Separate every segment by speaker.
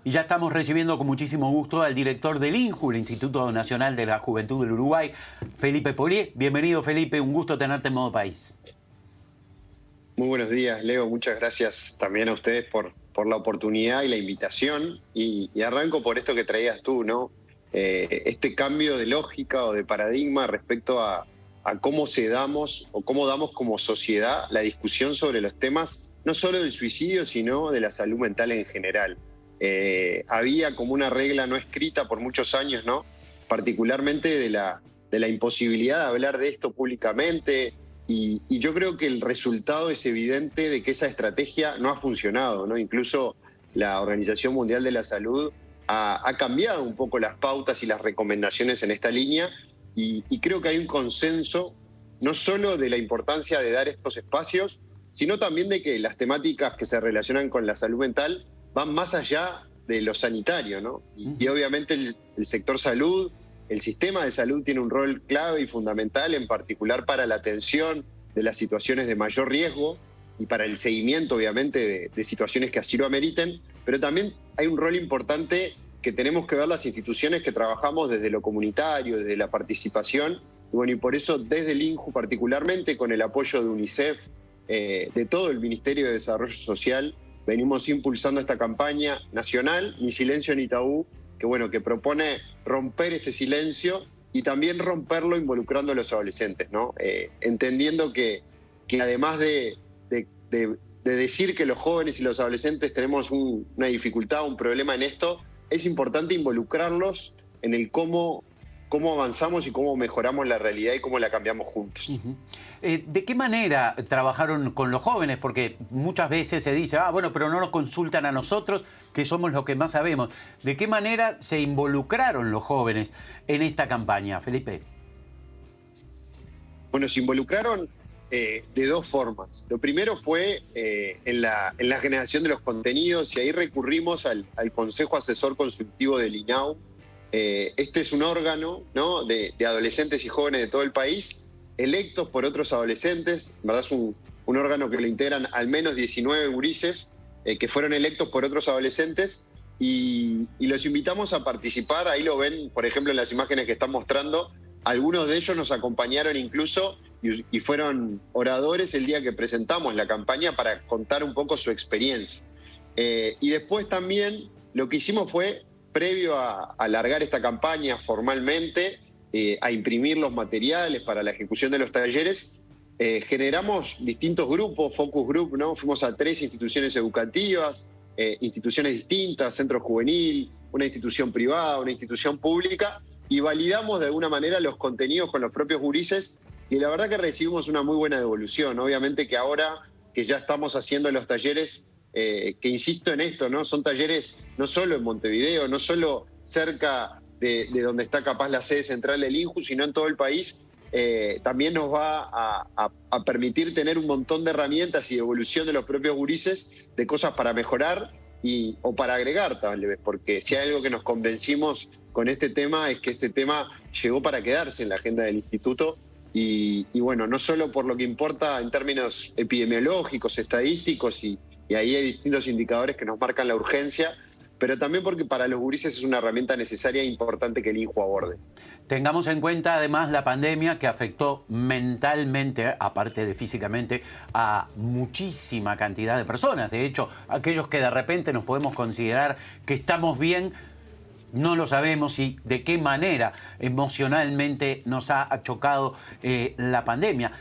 Speaker 1: Y ya estamos recibiendo con muchísimo gusto al director del INJU, el Instituto Nacional de la Juventud del Uruguay, Felipe Polié. Bienvenido, Felipe, un gusto tenerte en Modo País.
Speaker 2: Muy buenos días, Leo. Muchas gracias también a ustedes por la oportunidad y la invitación. Y arranco por esto que traías tú, ¿no? Este cambio de lógica o de paradigma respecto a cómo damos o cómo damos como sociedad la discusión sobre los temas, no solo del suicidio, sino de la salud mental en general. Había como una regla no escrita por muchos años, ¿no? Particularmente de la imposibilidad de hablar de esto públicamente. Y yo creo que el resultado es evidente de que esa estrategia no ha funcionado, ¿no? Incluso la Organización Mundial de la Salud ha cambiado un poco las pautas y las recomendaciones en esta línea y creo que hay un consenso no solo de la importancia de dar estos espacios, sino también de que las temáticas que se relacionan con la salud mental van más allá de lo sanitario, ¿no? Y obviamente el sector salud, el sistema de salud tiene un rol clave y fundamental, en particular para la atención de las situaciones de mayor riesgo y para el seguimiento, obviamente, de situaciones que así lo ameriten, pero también hay un rol importante que tenemos que ver las instituciones que trabajamos desde lo comunitario, desde la participación, y por eso desde el INJU particularmente, con el apoyo de UNICEF, de todo el Ministerio de Desarrollo Social, venimos impulsando esta campaña nacional, Ni Silencio ni Tabú, que propone romper este silencio y también romperlo involucrando a los adolescentes, ¿no? Entendiendo que además de decir que los jóvenes y los adolescentes tenemos una dificultad, un problema en esto, es importante involucrarlos en el cómo avanzamos y cómo mejoramos la realidad y cómo la cambiamos juntos.
Speaker 1: ¿De qué manera trabajaron con los jóvenes? Porque muchas veces se dice, bueno, pero no nos consultan a nosotros, que somos los que más sabemos. ¿De qué manera se involucraron los jóvenes en esta campaña, Felipe?
Speaker 2: Bueno, se involucraron de dos formas. Lo primero fue en la generación de los contenidos, y ahí recurrimos al Consejo Asesor Consultivo del INAU. Este es un órgano, ¿no?, de adolescentes y jóvenes de todo el país, electos por otros adolescentes. En verdad es un órgano que lo integran al menos 19 gurises que fueron electos por otros adolescentes, y los invitamos a participar. Ahí lo ven, por ejemplo, en las imágenes que están mostrando. Algunos de ellos nos acompañaron incluso y fueron oradores el día que presentamos la campaña para contar un poco su experiencia. Y después también lo que hicimos fue, previo a alargar esta campaña formalmente, a imprimir los materiales para la ejecución de los talleres, generamos distintos grupos, focus group, ¿no? Fuimos a 3 instituciones educativas, instituciones distintas, centro juvenil, una institución privada, una institución pública, y validamos de alguna manera los contenidos con los propios gurises, y la verdad que recibimos una muy buena devolución. Obviamente que ahora que ya estamos haciendo los talleres, que insisto en esto, ¿no? Son talleres no solo en Montevideo, no solo cerca de donde está capaz la sede central del INJU, sino en todo el país. También nos va a permitir tener un montón de herramientas y de evolución de los propios gurises, de cosas para mejorar o para agregar, tal vez, porque si hay algo que nos convencimos con este tema es que este tema llegó para quedarse en la agenda del instituto. Y bueno, no solo por lo que importa en términos epidemiológicos, estadísticos, y ahí hay distintos indicadores que nos marcan la urgencia, pero también porque para los gurises es una herramienta necesaria e importante que el INJU aborde.
Speaker 1: Tengamos en cuenta además la pandemia, que afectó mentalmente, aparte de físicamente, a muchísima cantidad de personas. De hecho, aquellos que de repente nos podemos considerar que estamos bien, no lo sabemos, y de qué manera emocionalmente nos ha chocado la pandemia.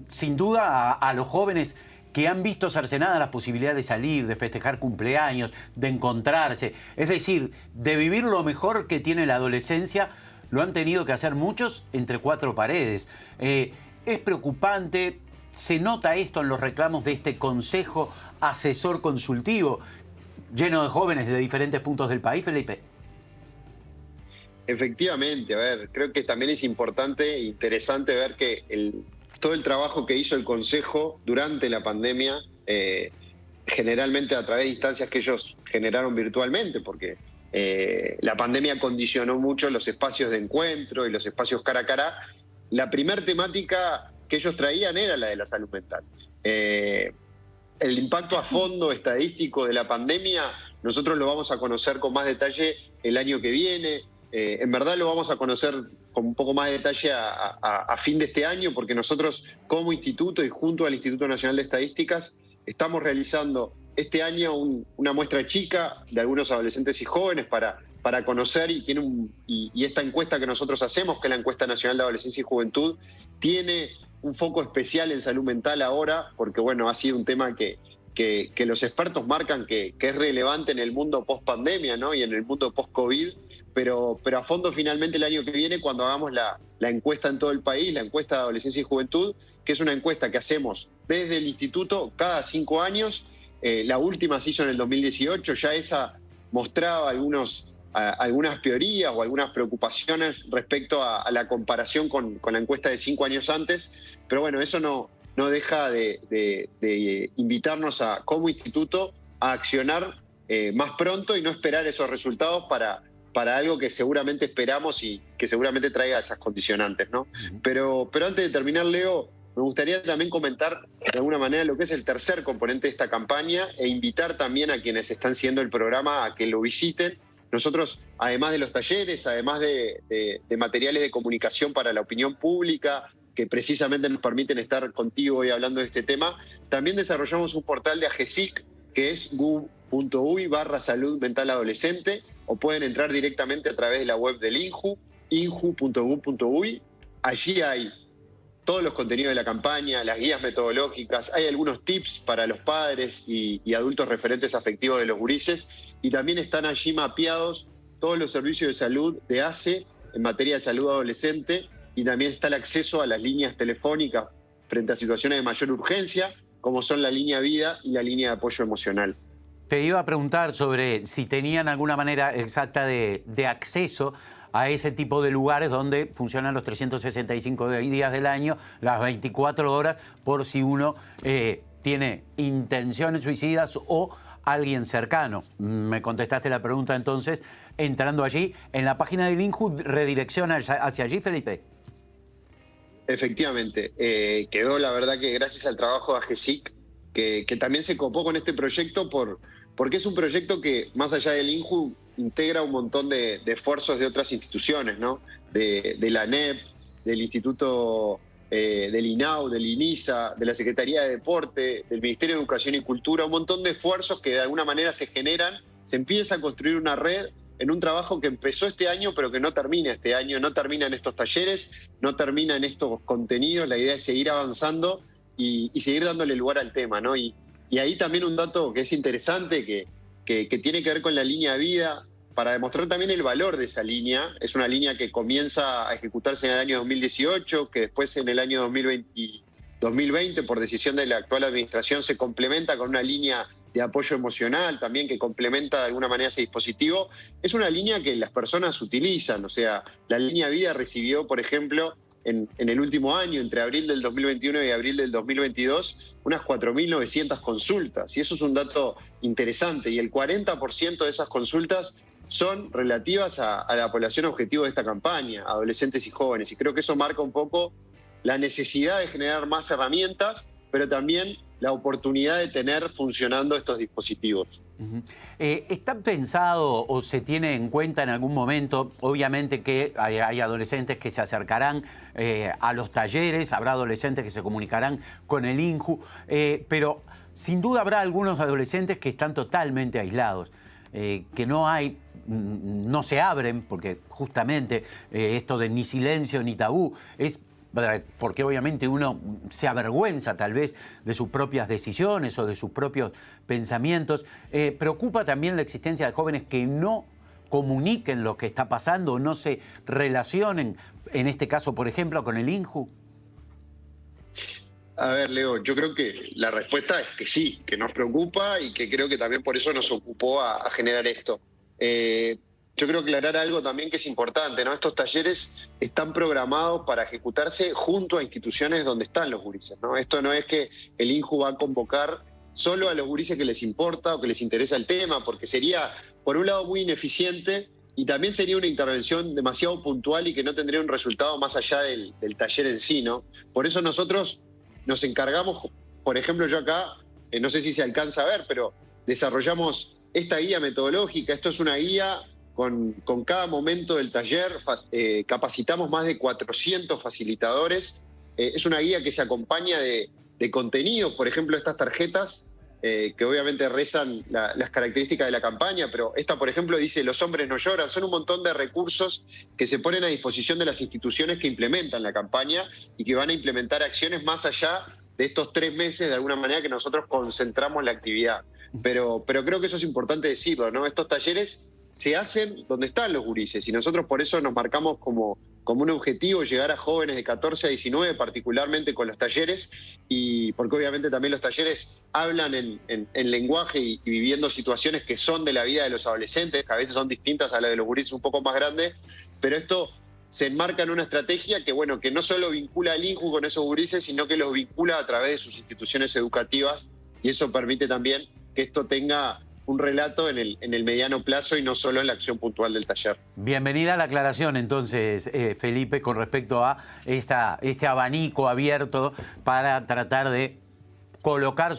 Speaker 1: Sin duda a los jóvenes que han visto cercenadas las posibilidades de salir, de festejar cumpleaños, de encontrarse, es decir, de vivir lo mejor que tiene la adolescencia, lo han tenido que hacer muchos entre 4 paredes. Es preocupante, se nota esto en los reclamos de este Consejo Asesor Consultivo, lleno de jóvenes de diferentes puntos del país, Felipe.
Speaker 2: Efectivamente, creo que también es importante e interesante ver que todo el trabajo que hizo el Consejo durante la pandemia, generalmente a través de instancias que ellos generaron virtualmente, porque la pandemia condicionó mucho los espacios de encuentro y los espacios cara a cara. La primera temática que ellos traían era la de la salud mental. El impacto a fondo estadístico de la pandemia nosotros lo vamos a conocer con más detalle el año que viene. En verdad lo vamos a conocer con un poco más de detalle a fin de este año, porque nosotros como instituto y junto al Instituto Nacional de Estadísticas estamos realizando este año una muestra chica de algunos adolescentes y jóvenes para conocer, y esta encuesta que nosotros hacemos, que es la Encuesta Nacional de Adolescencia y Juventud, tiene un foco especial en salud mental ahora, porque bueno, ha sido un tema que los expertos marcan que es relevante en el mundo post-pandemia, ¿no? Y en el mundo post-COVID, pero a fondo finalmente el año que viene, cuando hagamos la encuesta en todo el país, la encuesta de adolescencia y juventud, que es una encuesta que hacemos desde el instituto cada 5 años. La última se hizo en el 2018, ya esa mostraba algunas teorías o algunas preocupaciones respecto a la comparación con la encuesta de 5 años antes, pero bueno, eso no deja de invitarnos como instituto a accionar más pronto y no esperar esos resultados para algo que seguramente esperamos y que seguramente traiga esas condicionantes, ¿no? Pero antes de terminar, Leo, me gustaría también comentar de alguna manera lo que es el tercer componente de esta campaña e invitar también a quienes están siguiendo el programa a que lo visiten. Nosotros, además de los talleres, además de materiales de comunicación para la opinión pública, que precisamente nos permiten estar contigo hoy hablando de este tema, también desarrollamos un portal de AGESIC, que es gu.uy/salud mental adolescente, o pueden entrar directamente a través de la web del INJU, inju.gu.uy. Allí hay todos los contenidos de la campaña, las guías metodológicas, hay algunos tips para los padres y adultos referentes afectivos de los gurises, y también están allí mapeados todos los servicios de salud de ACE en materia de salud adolescente, y también está el acceso a las líneas telefónicas frente a situaciones de mayor urgencia, como son la línea Vida y la línea de apoyo emocional.
Speaker 1: Te iba a preguntar sobre si tenían alguna manera exacta de acceso a ese tipo de lugares donde funcionan los 365 días del año, las 24 horas, por si uno tiene intenciones suicidas o alguien cercano. Me contestaste la pregunta entonces, entrando allí. En la página del INJU redirecciona hacia allí, Felipe.
Speaker 2: Efectivamente, quedó la verdad que gracias al trabajo de AGESIC, que también se copó con este proyecto porque es un proyecto que, más allá del INJU, integra un montón de esfuerzos de otras instituciones, ¿no? De la ANEP, del Instituto del INAU, del INISA, de la Secretaría de Deporte, del Ministerio de Educación y Cultura, un montón de esfuerzos que de alguna manera se generan, se empieza a construir una red en un trabajo que empezó este año, pero que no termina este año, no termina en estos talleres, no termina en estos contenidos. La idea es seguir avanzando y seguir dándole lugar al tema, ¿no? Y ahí también un dato que es interesante, que tiene que ver con la línea Vida, para demostrar también el valor de esa línea. Es una línea que comienza a ejecutarse en el año 2018, que después en el año 2020, por decisión de la actual administración, se complementa con una línea de apoyo emocional también que complementa de alguna manera ese dispositivo. Es una línea que las personas utilizan, o sea, la línea Vida recibió, por ejemplo, en el último año, entre abril del 2021 y abril del 2022, unas 4.900 consultas, y eso es un dato interesante, y el 40% de esas consultas son relativas a la población objetivo de esta campaña, adolescentes y jóvenes, y creo que eso marca un poco la necesidad de generar más herramientas, pero también la oportunidad de tener funcionando estos dispositivos.
Speaker 1: ¿Está pensado o se tiene en cuenta en algún momento, obviamente que hay adolescentes que se acercarán a los talleres, habrá adolescentes que se comunicarán con el INJU, pero sin duda habrá algunos adolescentes que están totalmente aislados, que no se abren, porque justamente esto de ni silencio ni tabú es porque obviamente uno se avergüenza tal vez de sus propias decisiones o de sus propios pensamientos. Preocupa también la existencia de jóvenes que no comuniquen lo que está pasando, no se relacionen, en este caso, por ejemplo, con el INJU.
Speaker 2: A ver, Leo, yo creo que la respuesta es que sí, que nos preocupa y que creo que también por eso nos ocupó a generar esto. Yo quiero aclarar algo también que es importante, ¿no? Estos talleres están programados para ejecutarse junto a instituciones donde están los gurises, ¿no? Esto no es que el INJU va a convocar solo a los gurises que les importa o que les interesa el tema, porque sería, por un lado, muy ineficiente y también sería una intervención demasiado puntual y que no tendría un resultado más allá del taller en sí, ¿no? Por eso nosotros nos encargamos, por ejemplo, yo acá, no sé si se alcanza a ver, pero desarrollamos esta guía metodológica. Esto es una guía con cada momento del taller. Capacitamos más de 400 facilitadores. Es una guía que se acompaña de contenidos, por ejemplo, estas tarjetas, que obviamente rezan las características de la campaña, pero esta, por ejemplo, dice "Los hombres no lloran". Son un montón de recursos que se ponen a disposición de las instituciones que implementan la campaña y que van a implementar acciones más allá de estos 3 meses, de alguna manera, que nosotros concentramos la actividad. Pero creo que eso es importante decirlo, ¿no? Estos talleres se hacen donde están los gurises, y nosotros por eso nos marcamos como un objetivo llegar a jóvenes de 14 a 19, particularmente con los talleres, y porque obviamente también los talleres hablan en lenguaje y viviendo situaciones que son de la vida de los adolescentes, que a veces son distintas a las de los gurises un poco más grandes, pero esto se enmarca en una estrategia que, bueno, que no solo vincula al INJU con esos gurises, sino que los vincula a través de sus instituciones educativas, y eso permite también que esto tenga un relato en el mediano plazo y no solo en la acción puntual del taller.
Speaker 1: Bienvenida a la aclaración, entonces, Felipe, con respecto a este abanico abierto para tratar de colocar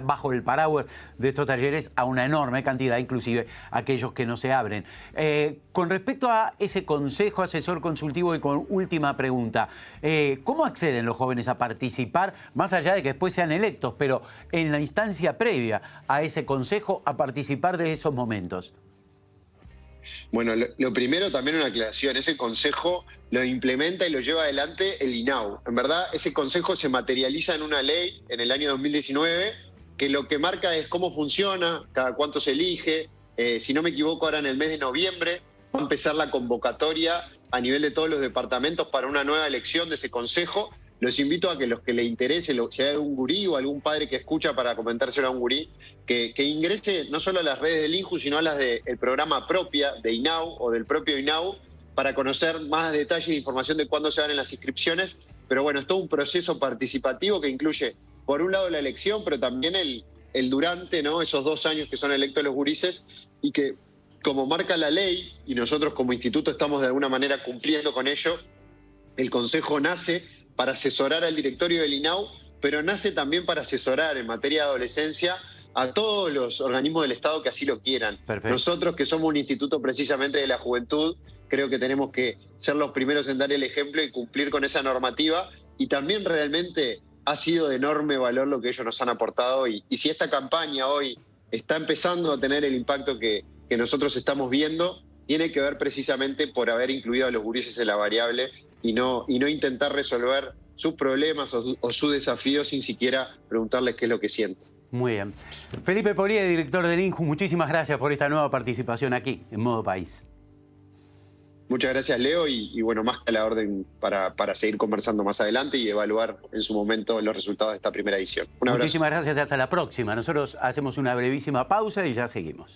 Speaker 1: bajo el paraguas de estos talleres a una enorme cantidad, inclusive aquellos que no se abren. Con respecto a ese consejo asesor consultivo, y con última pregunta, ¿cómo acceden los jóvenes a participar, más allá de que después sean electos, pero en la instancia previa a ese consejo, a participar de esos momentos?
Speaker 2: Bueno, lo primero, también una aclaración: ese consejo lo implementa y lo lleva adelante el INAU. En verdad, ese consejo se materializa en una ley en el año 2019, que lo que marca es cómo funciona, cada cuánto se elige. Si no me equivoco, ahora en el mes de noviembre va a empezar la convocatoria a nivel de todos los departamentos para una nueva elección de ese consejo. Los invito a que los que les interese, si hay algún gurí o algún padre que escucha para comentárselo a un gurí, que ingrese no solo a las redes del INJU, sino a las del programa propia de INAU o del propio INAU, para conocer más detalles e información de cuándo se dan en las inscripciones. Pero bueno, es todo un proceso participativo que incluye, por un lado, la elección, pero también el durante, ¿no? Esos 2 años que son electos los gurises, y que, como marca la ley, y nosotros como instituto estamos de alguna manera cumpliendo con ello, el consejo nace para asesorar al directorio del INAU, pero nace también para asesorar en materia de adolescencia a todos los organismos del Estado que así lo quieran.
Speaker 1: Perfecto.
Speaker 2: Nosotros, que somos un instituto precisamente de la juventud, creo que tenemos que ser los primeros en dar el ejemplo y cumplir con esa normativa, y también realmente ha sido de enorme valor lo que ellos nos han aportado, y si esta campaña hoy está empezando a tener el impacto que nosotros estamos viendo, tiene que ver precisamente por haber incluido a los gurises en la variable y no intentar resolver sus problemas o sus desafíos sin siquiera preguntarles qué es lo que sienten.
Speaker 1: Muy bien. Felipe Polié, director del INJU, muchísimas gracias por esta nueva participación aquí en Modo País.
Speaker 2: Muchas gracias, Leo, y bueno, más que a la orden para seguir conversando más adelante y evaluar en su momento los resultados de esta primera edición. Un abrazo.
Speaker 1: Muchísimas gracias y hasta la próxima. Nosotros hacemos una brevísima pausa y ya seguimos.